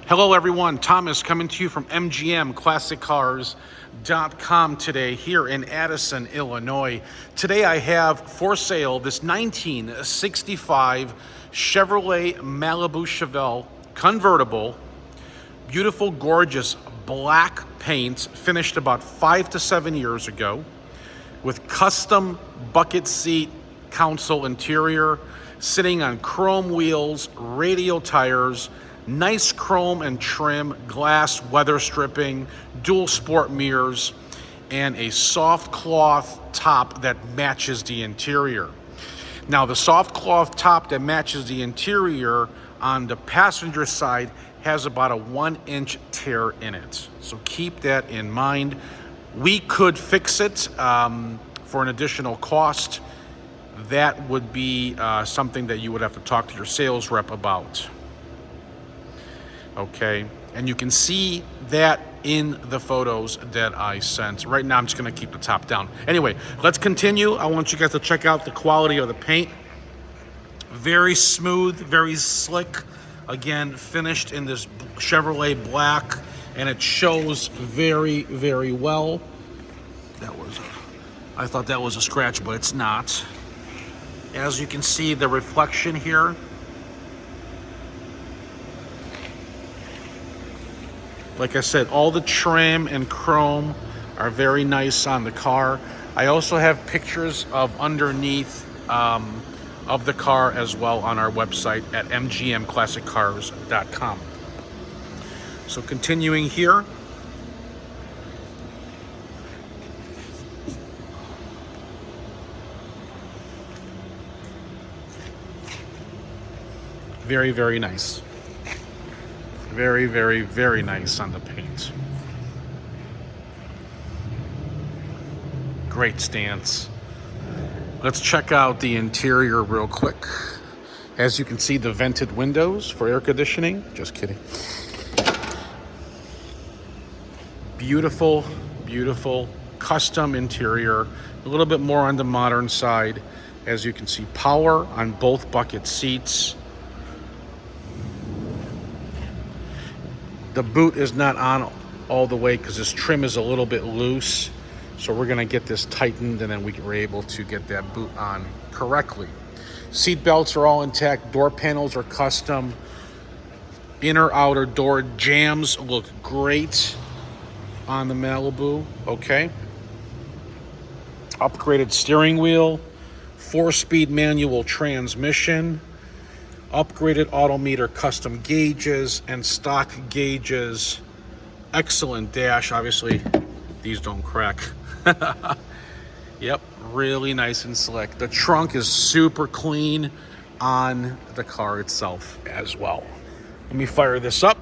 Hello everyone, Thomas coming to you from MGM Classic Cars.com today here in Addison, Illinois. Today I have for sale this 1965 Chevrolet Malibu Chevelle convertible. Beautiful, gorgeous black paint, finished about 5 to 7 years ago, with custom bucket seat console interior, sitting on chrome wheels, radial tires, nice chrome and trim, glass weather stripping, dual sport mirrors, and a soft cloth top that matches the interior. Now, the soft cloth top that matches the interior on the passenger side has about a 1-inch tear in it. So keep that in mind. We could fix it for an additional cost. That would be something that you would have to talk to your sales rep about. Okay, and you can see that in the photos that I sent. Right now, I'm just gonna keep the top down. Anyway, let's continue. I want you guys to check out the quality of the paint. Very smooth, very slick. Again, finished in this Chevrolet black, and it shows very, very well. I thought that was a scratch, but it's not. As you can see, the reflection here. Like I said, all the trim and chrome are very nice on the car. I also have pictures of underneath of the car as well on our website at mgmclassiccars.com. So continuing here. Very, very nice. Very, very, very nice on the paint. Great stance. Let's check out the interior real quick. As you can see, the vented windows for air conditioning. Just kidding. Beautiful, beautiful custom interior. A little bit more on the modern side. As you can see, power on both bucket seats. The boot is not on all the way because this trim is a little bit loose. So we're gonna get this tightened and then we're able to get that boot on correctly. Seat belts are all intact. Door panels are custom. Inner outer door jambs look great on the Malibu, okay? Upgraded steering wheel, 4-speed manual transmission, upgraded Odometer custom gauges and stock gauges. Excellent dash. Obviously, these don't crack. Yep, really nice and slick. The trunk is super clean on the car itself as well. Let me fire this up.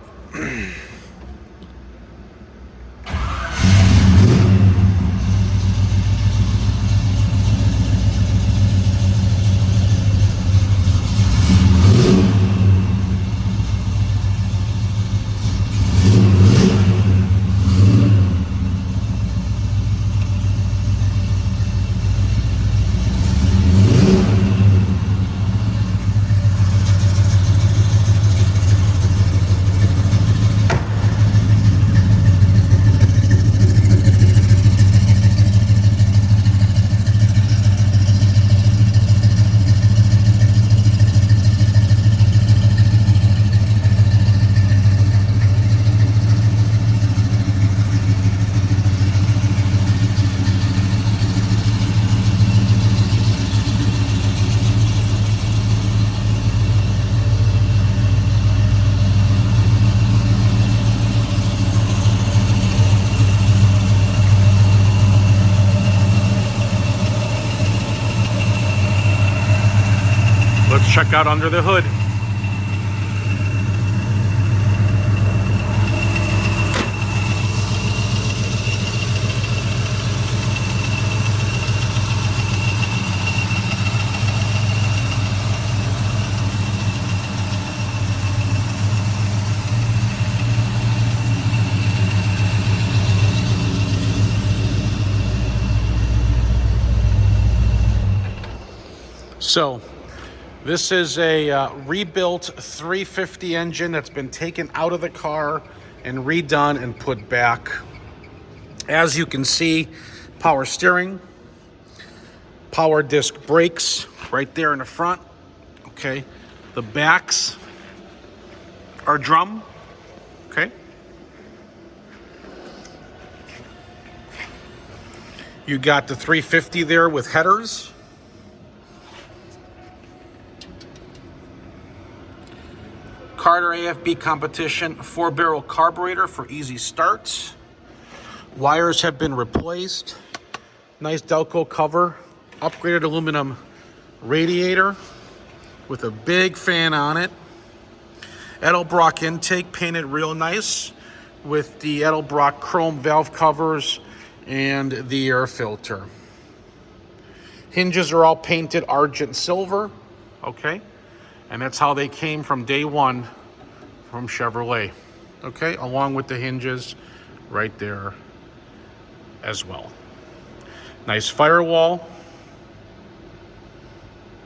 Let's check out under the hood. So This is a rebuilt 350 engine that's been taken out of the car and redone and put back. As you can see, power steering, power disc brakes right there in the front. Okay, the backs are drum. Okay, you got the 350 there with headers. Carter AFB competition 4-barrel carburetor for easy starts. Wires have been replaced. Nice Delco cover. Upgraded aluminum radiator with a big fan on it. Edelbrock intake painted real nice with the Edelbrock chrome valve covers and the air filter. Hinges are all painted argent silver. Okay. And that's how they came from day one from Chevrolet. Okay, along with the hinges right there as well. Nice firewall.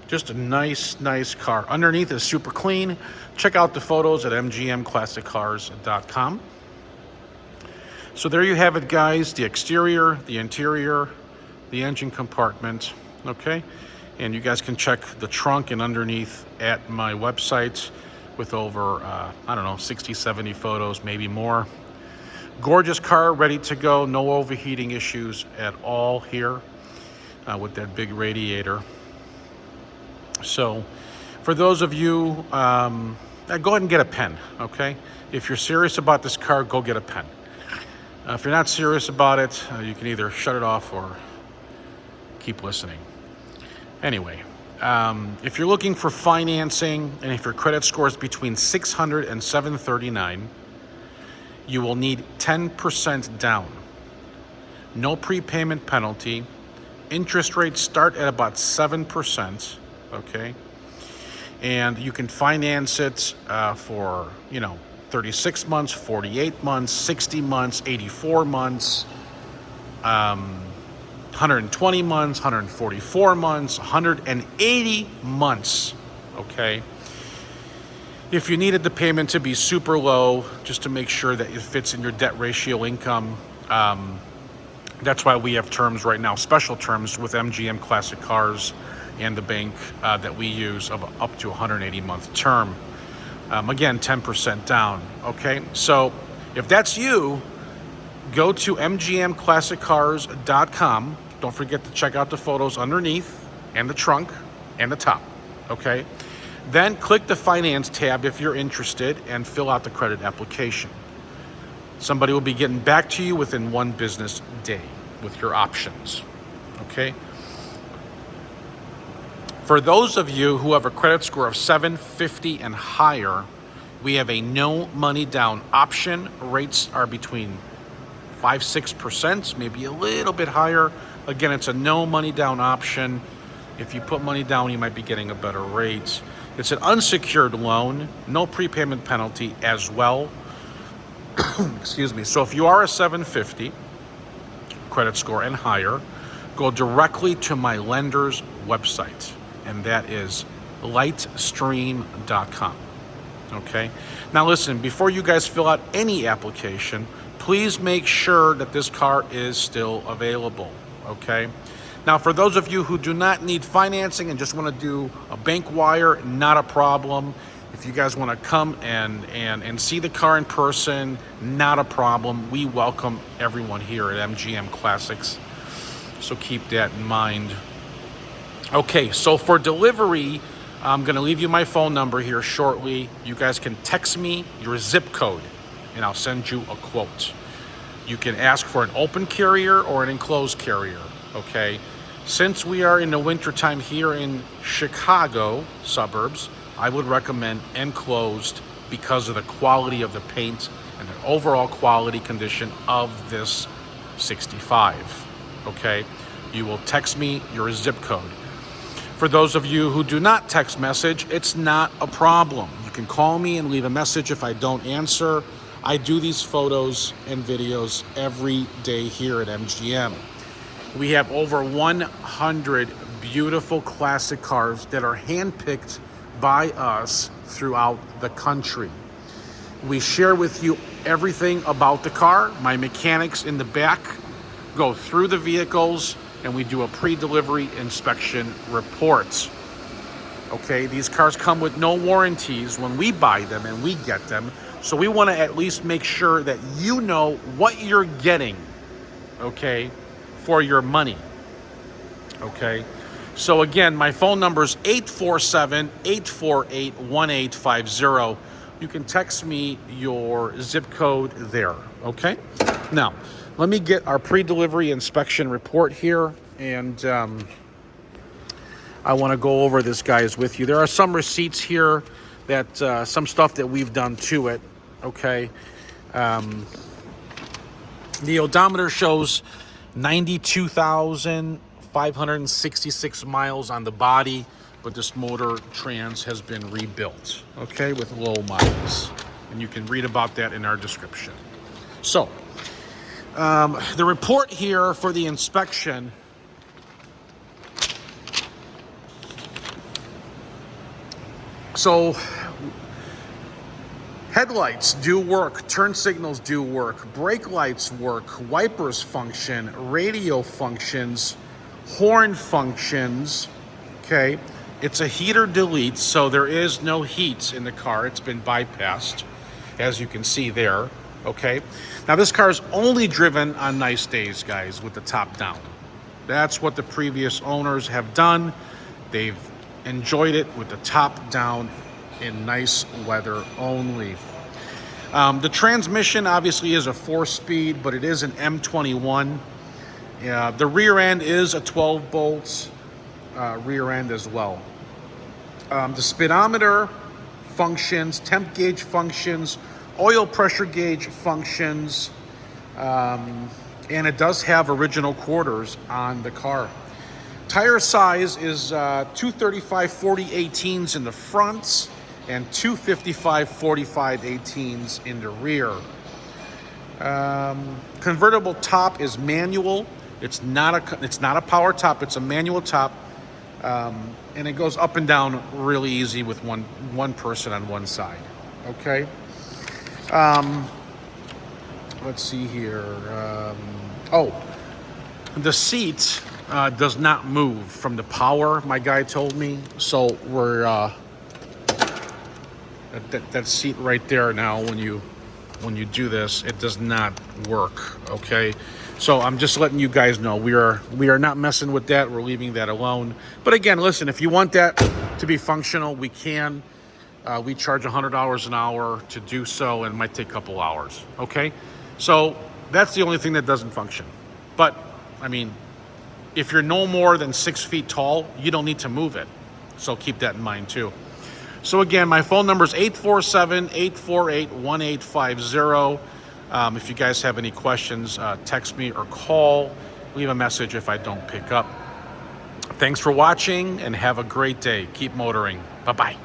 Just a nice car. Underneath is super clean. Check out the photos at mgmclassiccars.com. So there you have it, guys. The exterior, the interior, the engine compartment. Okay. And you guys can check the trunk and underneath at my website with over, 60, 70 photos, maybe more. Gorgeous car, ready to go. No overheating issues at all here with that big radiator. So for those of you, go ahead and get a pen, okay? If you're serious about this car, go get a pen. If you're not serious about it, you can either shut it off or keep listening. Anyway, if you're looking for financing and if your credit score is between 600 and 739, you will need 10% down. No prepayment penalty. Interest rates start at about 7%, okay? And you can finance it for, 36 months, 48 months, 60 months, 84 months, 120 months, 144 months, 180 months, okay? If you needed the payment to be super low, just to make sure that it fits in your debt ratio income, that's why we have terms right now, special terms with MGM Classic Cars and the bank that we use of up to 180-month term. Again, 10% down, okay? So if that's you, go to mgmclassiccars.com. Don't forget to check out the photos underneath and the trunk and the top, okay? Then click the finance tab if you're interested and fill out the credit application. Somebody will be getting back to you within 1 business day with your options, okay? For those of you who have a credit score of 750 and higher, we have a no money down option. Rates are between 5-6%, maybe a little bit higher. Again, it's a no money down option. If you put money down, you might be getting a better rate. It's an unsecured loan, no prepayment penalty as well. Excuse me. So if you are a 750 credit score and higher, go directly to my lender's website, and that is lightstream.com. Okay. Now listen, before you guys fill out any application, please make sure that this car is still available, okay? Now, for those of you who do not need financing and just want to do a bank wire, not a problem. If you guys want to come and see the car in person, not a problem. We welcome everyone here at MGM Classics, so keep that in mind. Okay, so for delivery, I'm going to leave you my phone number here shortly. You guys can text me your zip code, and I'll send you a quote. You can ask for an open carrier or an enclosed carrier, okay? Since we are in the wintertime here in Chicago suburbs, I would recommend enclosed because of the quality of the paint and the overall quality condition of this 65, okay? You will text me your zip code. For those of you who do not text message, it's not a problem. You can call me and leave a message if I don't answer. I do these photos and videos every day here at MGM. We have over 100 beautiful classic cars that are handpicked by us throughout the country. We share with you everything about the car. My mechanics in the back go through the vehicles, and we do a pre-delivery inspection report. Okay, these cars come with no warranties when we buy them and we get them. So we want to at least make sure that you know what you're getting, okay, for your money. Okay, so again, my phone number is 847-848-1850. You can text me your zip code there, okay? Now, let me get our pre-delivery inspection report here, and I want to go over this, guys, with you. There are some receipts here that, some stuff that we've done to it, okay? The odometer shows 92,566 miles on the body, but this motor trans has been rebuilt, okay, with low miles. And you can read about that in our description. So, the report here for the inspection. So, headlights do work, turn signals do work, brake lights work, wipers function, radio functions, horn functions, okay? It's a heater delete, so there is no heat in the car. It's been bypassed, as you can see there, okay? Now, this car is only driven on nice days, guys, with the top down. That's what the previous owners have done. They've enjoyed it with the top down in nice weather only. The transmission obviously is a 4-speed, but it is an M21. The rear end is a 12 bolts rear end as well. The speedometer functions, temp gauge functions, oil pressure gauge functions, and it does have original quarters on the car. Tire size is 235/40/18s in the front and 255/45/18s in the rear. Convertible top is manual. It's not a power top. It's a manual top, and it goes up and down really easy with one person on one side. Okay. Let's see here. The seat does not move from the power, my guy told me. So we're that seat right there now, when you do this, it does not work. Okay. So I'm just letting you guys know we are not messing with that. We're leaving that alone. But again, listen, if you want that to be functional, we can. We charge $100 an hour to do so, and it might take a couple hours. Okay, so that's the only thing that doesn't function. But I mean, if you're no more than 6 feet tall, you don't need to move it. So keep that in mind too. So again, my phone number is 847-848-1850. If you guys have any questions, text me or call. Leave a message if I don't pick up. Thanks for watching, and have a great day. Keep motoring. Bye-bye.